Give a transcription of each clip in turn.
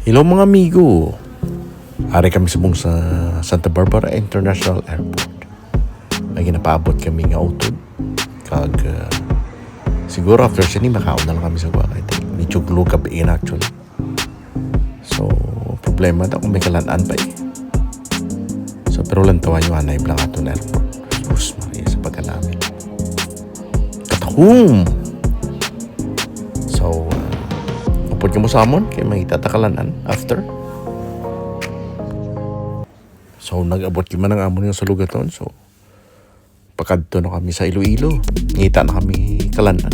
Hello mga amigo. Ari kami subong sa Santa Barbara International Airport. May ginapaabot kami nga utod. Kag siguro after siya ni makaon na lang kami sa guwakay. Medyo glow kapiin actually. So problema na kung may kalanaan pa eh. So pero lang tawa yung anay lang ato na airport. Sus Maria sa pagka namin. Katahum! So upod ka mo sa amon kaya may tatakalanan after. So nag-abot kima ng amon yung sa lugaton. So pakadto na kami sa Iloilo. Ngita na kami kalanan.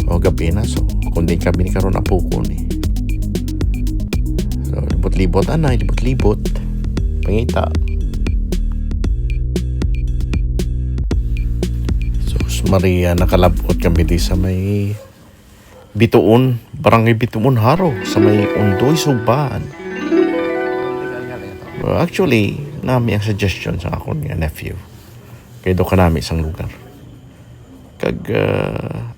O gabi na. So kundi kami ni karon apuko ni. So libot-libot anay, libot-libot. Pangita. So Maria nakalabot kami di sa may Bitoon, Brgy Bitoon Jaro sa may Ondoy, Sugbahan. Well, actually, nami ang suggestion sa akong nephew. Kaya doon ka nami isang lugar. Kag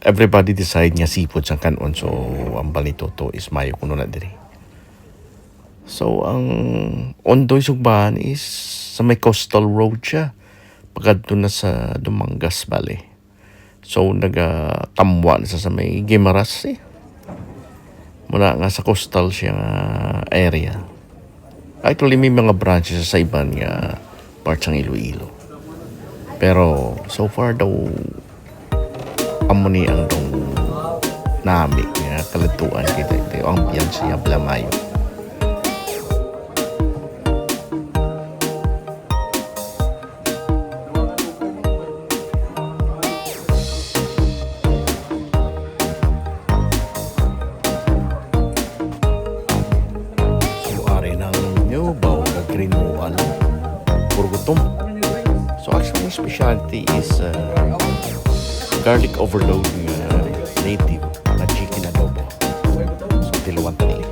everybody decide nga seafood sang kanon. So, ang balito to is mayo kuno na diri. So, ang Ondoy, Sugbahan is sa may coastal road siya. Pagkadto na sa Dumangas Valley. So, nagatamwa na sa may Guimaras eh. Mula nga sa coastal siya area. Actually, may mga branches sa iban nga parts ng Iloilo. Pero, so far daw, amoni ang dong nami nga kalatuan kita. Ito yung ambiance niya, blamayo. So actually, specialty is garlic overload native chicken adobo. So tilawan tali.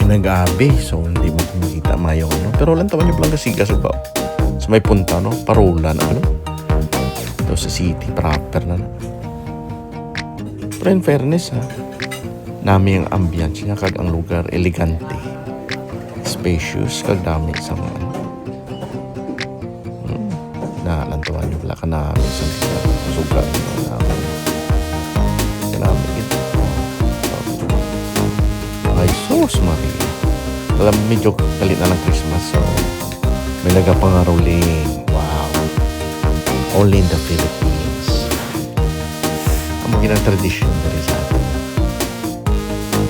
Nag-abi, so hindi mo makita mayo no. Pero lang tawa niyo lang kasiga sa bao. So may punta no, parola na ano. Ito sa city proper na. Pero in fairness ha, nami ang ambiance niya kag ang lugar elegante, spacious kag dami sa mga na lantuan yung wala ka na minsan sugat na ito ay sus Maria alam mo medyo kalit na ng Christmas so may nagapangaruling wow only in the Philippines ang mga tradition na rin sa atin so,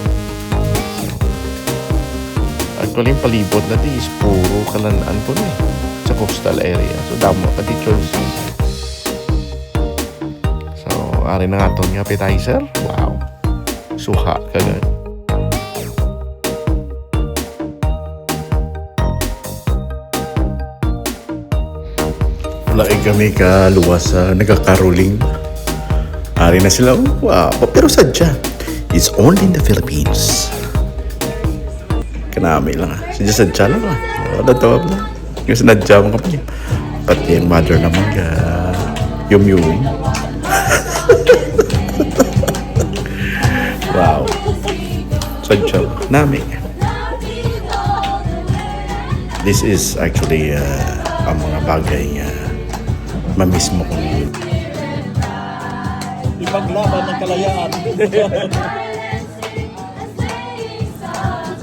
actually yung palibot na di is puro kalanaan ko na eh sa coastal area. So, damo ka di choices. So, ari na nga itong appetizer. Wow. Suha kagad. Wala kami kaluwas sa nagkakaruling. Ari na sila. Wow. Pero sadya, it's only in the Philippines. Kanami lang ah. Sadya lang ah. Wala tawab lang. Yung sinadya mo kapag pati yung mother naman yum-yum. Wow. Sadya nami. This is actually ang mga bagay mamiss mo kung ipaglaban ng kalayaan.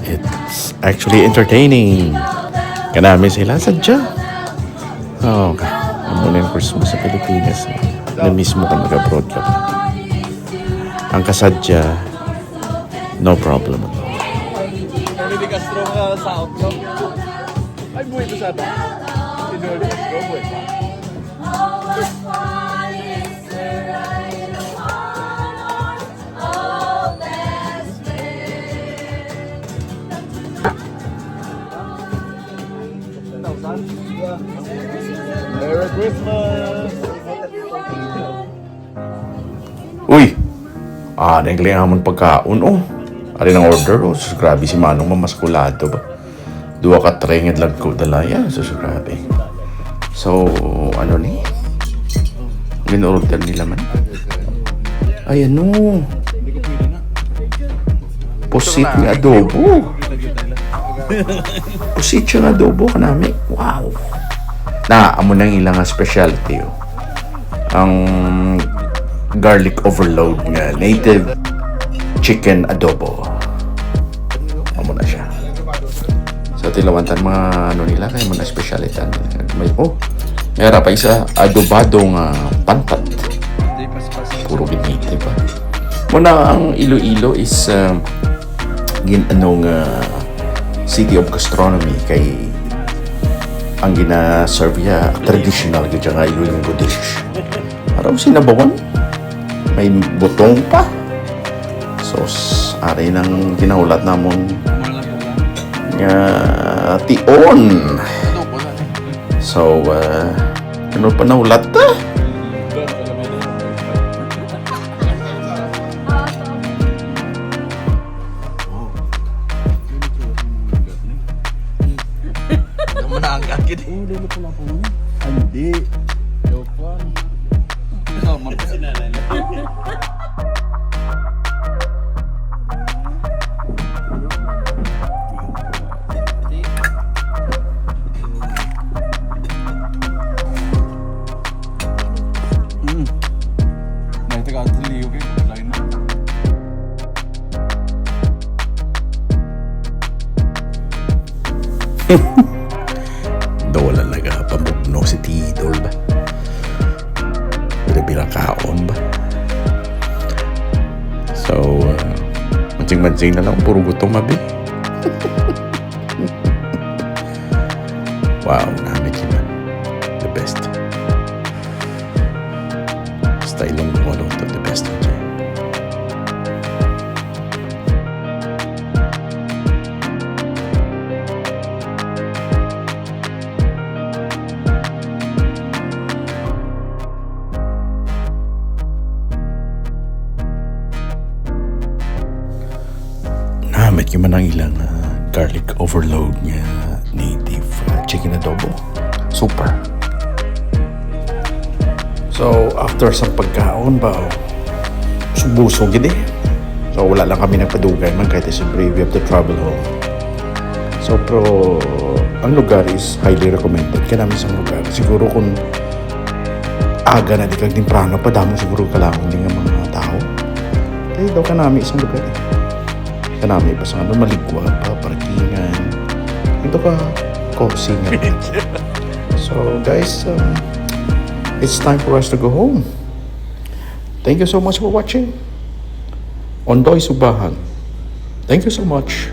It's actually entertaining. Kanami sila sadya. Oh, muna yung Christmas sa Pilipinas. Na mismo ka mag-abroad ka. Ang kasadya, no problem. Hindi ka strong sa outlook. Ay, buhay ko sa ito. Hindi ka strong, buhay pa. Merry Christmas! Uy! Nagling hamon pagkaon, oh. Ari ng order, oh. Sus, grabe si Manong mamaskulado ba? Dua ka trenged lang ko dalaya. Sus, grabe. So, ano ni? Min-order nila man. Ay, ano? Hindi ko pwede na. Pusit nga adobo. Pusit nga adobo kanami. Wow. Amo nang ilang nga specialty. Ang garlic overload nga Native Chicken Adobo. Amo na siya. Sa tilawantan mga nila kay mga speciality. May meron pa isa adobado nga pantat. Puro native pa. Muna ang Iloilo is city of gastronomy kay ang gina-serve ya traditional gaya nga Ilonggo dish. Araw sinabawan. May butong pa. So, ari nang ginahulat namon nga tion. So, ano pa nahulat ta? Dili pala po. Hindi. Jopan. Sama pa sila lang. Nanti ka tuli okay lain na. Wala nagapamugno si Tidol ba? Bila kaon ba? So, mancing-mancing na lang puro gutom mabi. Wow, namin yun. The best. Basta Ilonggo mo the best. Namit yung manang ilang garlic overload nga Native Chicken Adobo. Super. So, after sa pagkaon ba, subusog gini. So, wala lang kami nagpadugay man kahit siyempre we have to travel home. So, pero ang lugar is highly recommended. Kaya namin isang lugar. Siguro kung aga na di kag timprano pa, damo siguro kalangon din ng mga tao. Kaya daw ka namin isang lugar eh. Kanami pa sa maligwa pa, parkingan. Ito pa, cozy nga. So, guys, it's time for us to go home. Thank you so much for watching. Ondoy Sugbahan. Thank you so much.